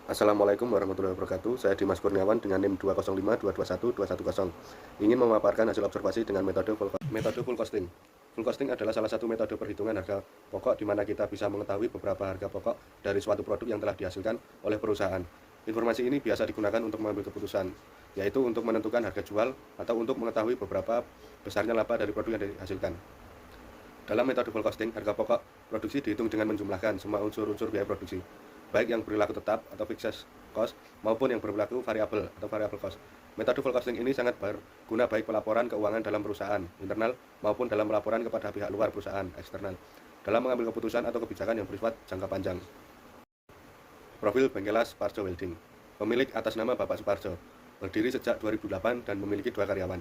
Assalamualaikum warahmatullahi wabarakatuh. Saya Dimas Kurniawan dengan NIM 205221210 ingin memaparkan hasil observasi dengan metode full costing. Full costing adalah salah satu metode perhitungan harga pokok di mana kita bisa mengetahui beberapa harga pokok dari suatu produk yang telah dihasilkan oleh perusahaan. Informasi ini biasa digunakan untuk mengambil keputusan, yaitu untuk menentukan harga jual atau untuk mengetahui beberapa besarnya laba dari produk yang dihasilkan. Dalam metode full costing, harga pokok produksi dihitung dengan menjumlahkan semua unsur-unsur biaya produksi, baik yang berlaku tetap atau fixed cost maupun yang berlaku variabel atau variable cost. Metode full costing ini sangat berguna baik pelaporan keuangan dalam perusahaan internal maupun dalam laporan kepada pihak luar perusahaan eksternal dalam mengambil keputusan atau kebijakan yang bersifat jangka panjang. Profil Bengkelas Suparjo Welding. Pemilik atas nama Bapak Suparjo, berdiri sejak 2008 dan memiliki 2 karyawan.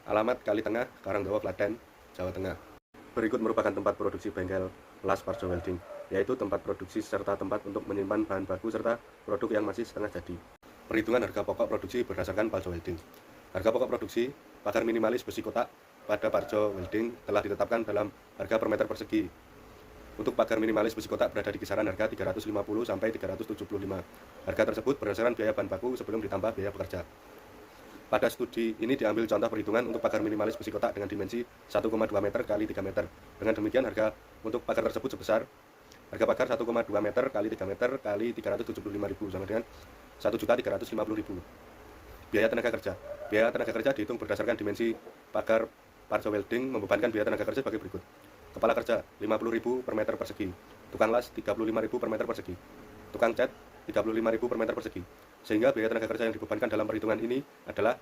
Alamat Kali Tengah, Karangdawa, Klaten, Jawa Tengah. Berikut merupakan tempat produksi bengkel Las Suparjo Welding, yaitu tempat produksi serta tempat untuk menyimpan bahan baku serta produk yang masih setengah jadi. Perhitungan harga pokok produksi berdasarkan Parjo Welding. Harga pokok produksi pagar minimalis besi kotak pada Parjo Welding telah ditetapkan dalam harga per meter persegi. Untuk pagar minimalis besi kotak berada di kisaran harga 350 sampai 375. Harga tersebut berdasarkan biaya bahan baku sebelum ditambah biaya pekerja. Pada studi ini diambil contoh perhitungan untuk pagar minimalis besi kotak dengan dimensi 1,2 meter x 3 meter. Dengan demikian harga untuk pagar tersebut sebesar harga pagar 1,2 meter x 3 meter x 375.000 sama dengan 1.350.000. Biaya tenaga kerja. Biaya tenaga kerja dihitung berdasarkan dimensi pagar Parjo Welding membebankan biaya tenaga kerja sebagai berikut. Kepala kerja 50.000 per meter persegi. Tukang las 35.000 per meter persegi. Tukang cat 35.000 per meter persegi. Sehingga biaya tenaga kerja yang dibebankan dalam perhitungan ini adalah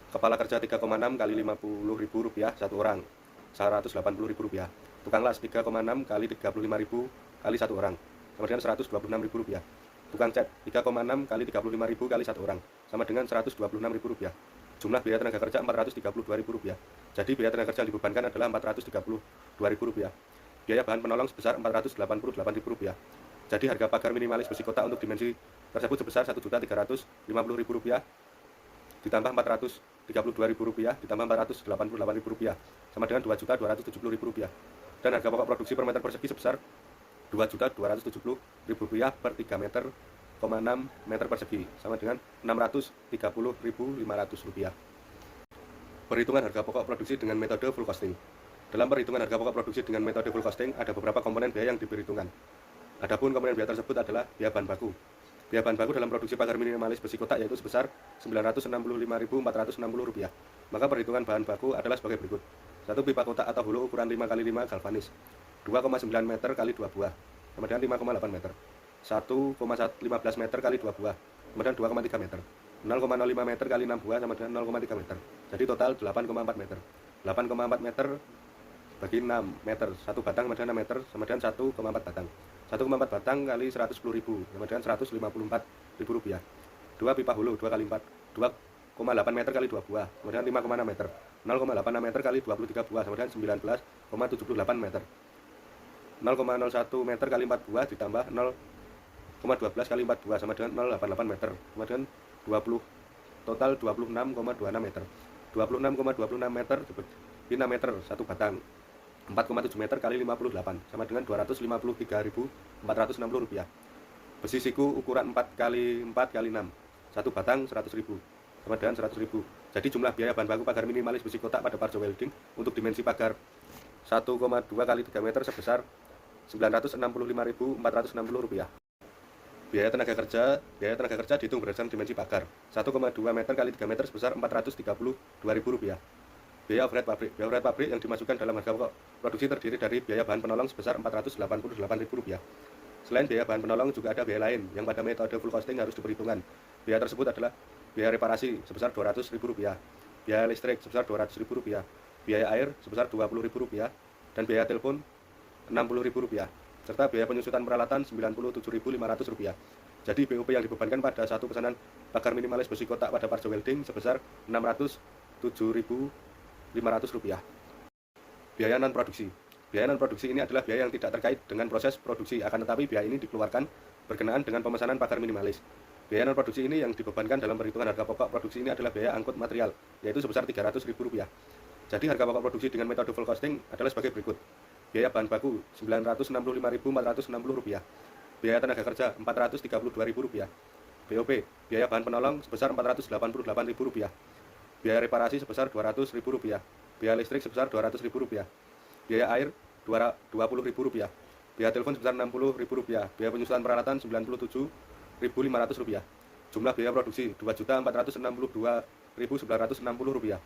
kepala kerja 3,6 kali 50.000 rupiah satu orang, 180.000 rupiah. Tukang las 3,6 kali 35.000 kali satu orang, sama dengan 126.000 rupiah. Tukang cat 3,6 kali 35.000 kali satu orang, sama dengan 126.000 rupiah. Jumlah biaya tenaga kerja 432.000 rupiah. Jadi biaya tenaga kerja yang dibebankan adalah 432.000 rupiah. Biaya bahan penolong sebesar 488.000 rupiah. Jadi harga pagar minimalis besi kotak untuk dimensi tersebut sebesar 1.350.000 rupiah ditambah 432.000 rupiah ditambah 488.000 rupiah sama dengan 2.270.000 rupiah. Dan harga pokok produksi per meter persegi sebesar 2.270.000 rupiah per 3 meter, 6 meter persegi sama dengan 630.500 rupiah. Perhitungan harga pokok produksi dengan metode full costing. Dalam perhitungan harga pokok produksi dengan metode full costing ada beberapa komponen biaya yang diperhitungkan. Adapun komponen biaya tersebut adalah biaya bahan baku. Biaya bahan baku dalam produksi pagar minimalis besi kotak yaitu sebesar Rp965.460. Maka perhitungan bahan baku adalah sebagai berikut. 1 pipa kotak atau hulu ukuran 5x5 galvanis 2,9 meter x 2 buah sama dengan 5,8 meter. 1,15 meter x 2 buah kemudian 2,3 meter. 0,05 meter x 6 buah sama dengan 0,3 meter. Jadi total 8,4 meter. 8,4 meter bagi 6 meter, 1 batang sama dengan 6 meter sama dengan 1,4 batang. 1,4 batang kali 110.000 sama dengan 154.000 rupiah. 2 pipa hulu 2 kali 4 2,8 meter kali 2 buah sama dengan 5,6 meter. 0,86 meter kali 23 buah sama dengan 19,78 meter. 0,01 meter kali 4 buah ditambah 0,12 kali 4 buah sama dengan 0,88 meter sama dengan 20, total 26,26 meter. 26,26 meter di 6 meter 1 batang. 4,7 meter kali 58 sama dengan Rp253.460. Besi siku ukuran 4 kali 4 kali 6 1 batang 100.000 sama dengan 100.000. Jadi jumlah biaya bahan baku pagar minimalis besi kotak pada Parjo Welding untuk dimensi pagar 1,2 kali 3 meter sebesar Rp965.460. Biaya tenaga kerja dihitung berdasarkan dimensi pagar 1,2 meter kali 3 meter sebesar Rp432.000. Biaya overhead pabrik. Biaya overhead pabrik yang dimasukkan dalam harga pokok produksi terdiri dari biaya bahan penolong sebesar Rp488.000. Selain biaya bahan penolong juga ada biaya lain yang pada metode full costing harus diperhitungkan. Biaya tersebut adalah biaya reparasi sebesar Rp200.000, biaya listrik sebesar Rp200.000, biaya air sebesar Rp20.000 dan biaya telepon Rp60.000 serta biaya penyusutan peralatan Rp97.500. Jadi BOP yang dibebankan pada satu pesanan pagar minimalis besi kotak pada Parjo Welding sebesar Rp607.500. Biaya non produksi. Biaya non produksi ini adalah biaya yang tidak terkait dengan proses produksi, akan tetapi biaya ini dikeluarkan berkenaan dengan pemesanan pagar minimalis. Biaya non produksi ini yang dibebankan dalam perhitungan harga pokok produksi ini adalah biaya angkut material, yaitu sebesar Rp300.000. Jadi harga pokok produksi dengan metode full costing adalah sebagai berikut. Biaya bahan baku Rp965.460. Biaya tenaga kerja Rp432.000. BOP, biaya bahan penolong sebesar Rp488.000. Biaya reparasi sebesar Rp200.000. Biaya listrik sebesar Rp200.000. Biaya air Rp20.000. Biaya telepon sebesar Rp60.000. Biaya penyusutan peralatan Rp97.500. Jumlah biaya produksi Rp2.462.960.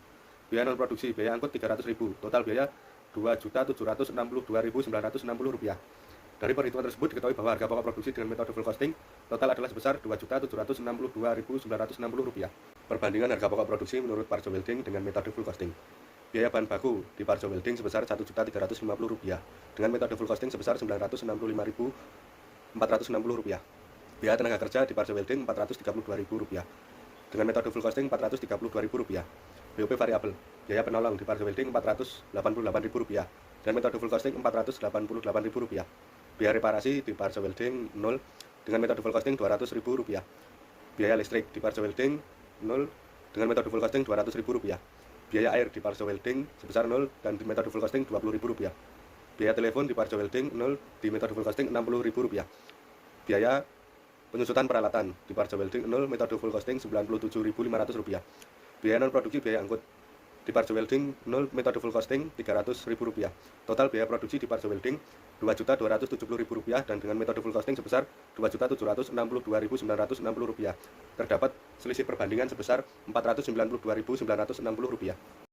Biaya non produksi, biaya angkut Rp300.000. Total biaya Rp2.762.960. Dari perhitungan tersebut diketahui bahwa harga pokok produksi dengan metode full costing total adalah sebesar Rp2.762.960. Perbandingan harga pokok produksi menurut Parjo Welding dengan metode full costing. Biaya bahan baku di Parjo Welding sebesar Rp1.350.000 dengan metode full costing sebesar Rp965.460. Biaya tenaga kerja di Parjo Welding Rp432.000 dengan metode full costing Rp432.000. BOP variabel, biaya penolong di Parjo Welding Rp488.000 dan metode full costing Rp488.000. Biaya reparasi di Parjo Welding 0 dengan metode full costing Rp200.000. Biaya listrik di Parjo Welding 0 dengan metode full costing Rp200.000. Biaya air di Parjo Welding sebesar 0 dan di metode full costing Rp20.000. Biaya telepon di Parjo Welding 0 di metode full costing Rp60.000. Biaya penyusutan peralatan di Parjo Welding 0 metode full costing Rp97.500. Biaya non produksi, biaya angkut di Parjo Welding 0 metode full costing Rp300.000. Total biaya produksi di Parjo Welding Rp2.270.000 dan dengan metode full costing sebesar Rp2.762.960. Terdapat selisih perbandingan sebesar Rp492.960.